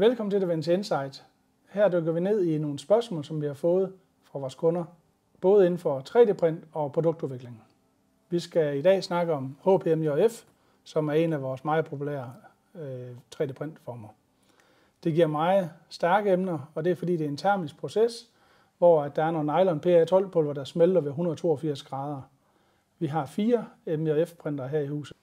Velkommen til Davinci Insight. Her dykker vi ned i nogle spørgsmål, som vi har fået fra vores kunder, både inden for 3D-print og produktudvikling. Vi skal i dag snakke om HPMJF, som er en af vores meget populære 3D-printformer. Det giver meget stærke emner, og det er fordi, det er en termisk proces, hvor der er nogle nylon PA12-pulver, der smelter ved 182 grader. Vi har 4 MJF-printere her i huset.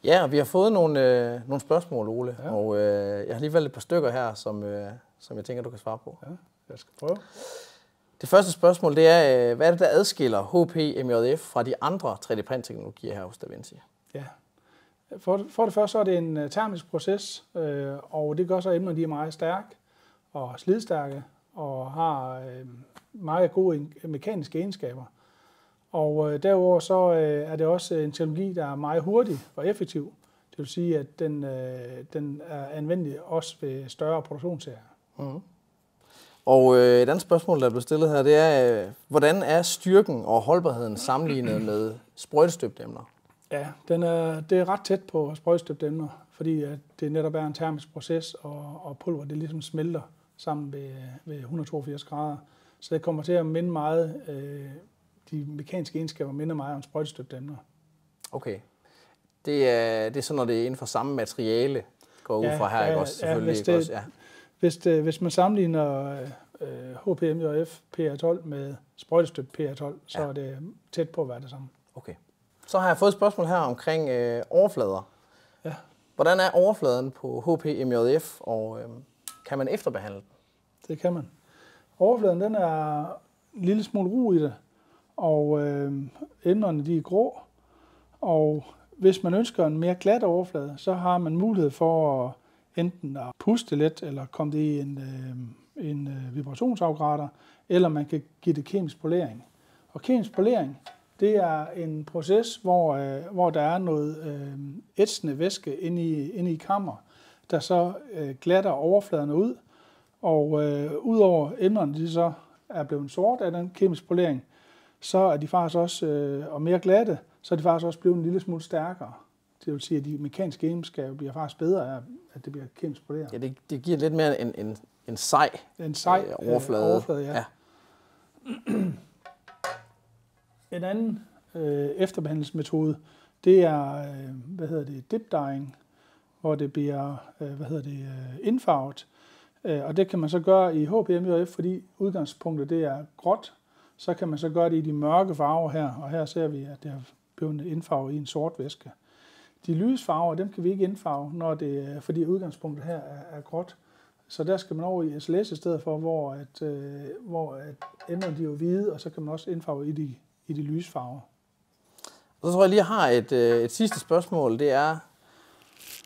Ja, og vi har fået nogle spørgsmål, Ole, ja. Og jeg har lige valgt et par stykker her, som jeg tænker, du kan svare på. Ja, jeg skal prøve. Det første spørgsmål, det er, hvad er det, der adskiller HPMJF fra de andre 3D-print-teknologier her hos Davinci? Ja, for det første så er det en termisk proces, og det gør så, at emner de er meget stærke og slidstærke og har meget gode mekaniske egenskaber. Og derudover så er det også en teknologi, der er meget hurtig og effektiv. Det vil sige, at den er anvendelig også ved større produktionsserier. Mm-hmm. Og et andet spørgsmål, der er blevet stillet her, det er, hvordan er styrken og holdbarheden sammenlignet med sprøjtestøbte emner? Ja, det er ret tæt på sprøjtestøbte emner, fordi at det netop er en termisk proces, og pulver det ligesom smelter sammen ved 182 grader. Så det kommer til at minde meget, de mekaniske egenskaber minder meget om sprøjtestøbte emner. Okay. Det er sådan, når det er inden for samme materiale, går ud fra her, ikke også? Selvfølgelig, hvis man sammenligner HPMJF PA12 med sprøjtestøbt PA12, så er det tæt på at være det samme. Okay. Så har jeg fået et spørgsmål her omkring overflader. Ja. Hvordan er overfladen på HPMJF, og kan man efterbehandle den? Det kan man. Overfladen den er en lille smule ru i det, og emnerne de er grå. Og hvis man ønsker en mere glat overflade, så har man mulighed for enten at puste lidt, eller komme det i en vibrationsafgrader, eller man kan give det kemisk polering. Og kemisk polering, det er en proces, hvor der er noget ætsende væske inde i kammer, der så glatter overfladerne ud. Og udover emnerne, de så er blevet sort af den kemisk polering, så er de faktisk også, og mere glatte, så er de faktisk også blevet en lille smule stærkere. Det vil sige, at de mekaniske egenskaber bliver faktisk bedre af, at det bliver kemisk poleret. Ja, det giver lidt mere en sej overflade. Ja. En anden efterbehandlingsmetode, det er, dip dyeing, hvor det bliver, indfarvet. Og det kan man så gøre i HPMJF, fordi udgangspunktet det er gråt. Så kan man så gøre det i de mørke farver her, og her ser vi, at det er blevet indfarvet i en sort væske. De lyse farver, dem kan vi ikke indfarve, fordi udgangspunktet her er gråt. Så der skal man over i SLS i stedet for, hvor emnerne de er hvide, og så kan man også indfarve i de lyse farver. Og så tror jeg lige, jeg har et sidste spørgsmål. Det er,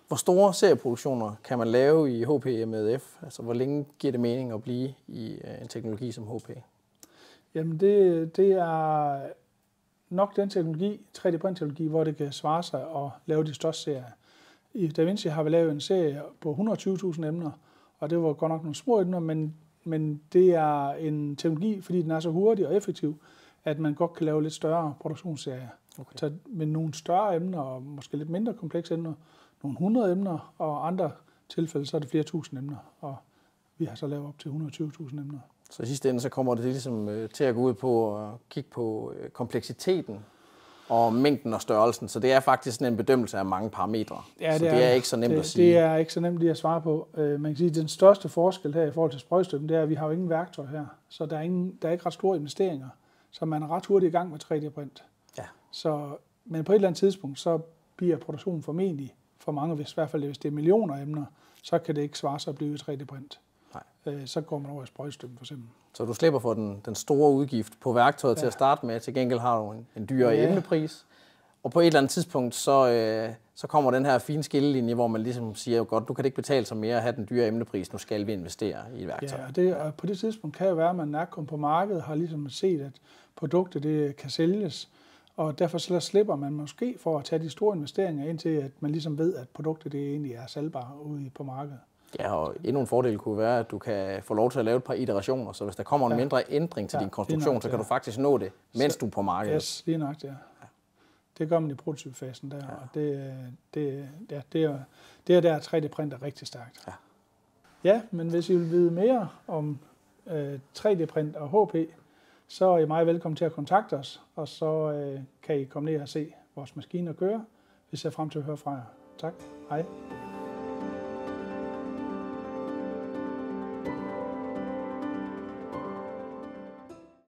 hvor store serieproduktioner kan man lave i HPMJF? Altså, hvor længe giver det mening at blive i en teknologi som HP? Jamen, det er nok den teknologi, 3D-print-teknologi, hvor det kan svare sig at lave de største serier. I Davinci har vi lavet en serie på 120.000 emner, og det var godt nok nogle små emner, men det er en teknologi, fordi den er så hurtig og effektiv, at man godt kan lave lidt større produktionsserier. Okay. Så med nogle større emner og måske lidt mindre komplekse emner, nogle 100 emner, og andre tilfælde, så er det flere tusind emner, og vi har så lavet op til 120.000 emner. Så i sidste ende, så kommer det ligesom til at gå ud på at kigge på kompleksiteten og mængden og størrelsen. Så det er faktisk sådan en bedømmelse af mange parametre. Ja, så det er ikke så nemt at sige. Det er ikke så nemt lige at svare på. Man kan sige, at den største forskel her i forhold til sprøjtestøben, det er, at vi har jo ingen værktøj her. Så der er ikke ret store investeringer. Så man er ret hurtigt i gang med 3D-print. Ja. Men på et eller andet tidspunkt, så bliver produktionen formentlig for mange, i hvert fald hvis det er millioner emner, så kan det ikke svare sig at blive 3D-print. Så går man over i sprøjtestøben for eksempel. Så du slipper for den store udgift på værktøjet til at starte med. Til gengæld har du en dyrere emnepris. Og på et eller andet tidspunkt, så kommer den her fine skillelinje, hvor man ligesom siger, godt, du kan ikke betale sig mere at have den dyre emnepris, nu skal vi investere i et værktøj. Ja, og på det tidspunkt kan jo være, at man er kommet på markedet, har ligesom set, at produktet det kan sælges. Og derfor så slipper man måske for at tage de store investeringer, indtil at man ligesom ved, at produktet det egentlig er salgbart ude på markedet. Ja, og endnu en fordel kunne være, at du kan få lov til at lave et par iterationer, så hvis der kommer en mindre ændring til din konstruktion, så kan du faktisk nå det, mens du er på markedet. Yes, lige nok, ja. Det gør man i prototypefasen der, og det er der 3D-print er rigtig stærkt. Ja. Ja, men hvis I vil vide mere om 3D-print og HP, så er I meget velkommen til at kontakte os, og så kan I komme ned og se vores maskiner køre. Vi ser frem til at høre fra jer. Tak. Hej.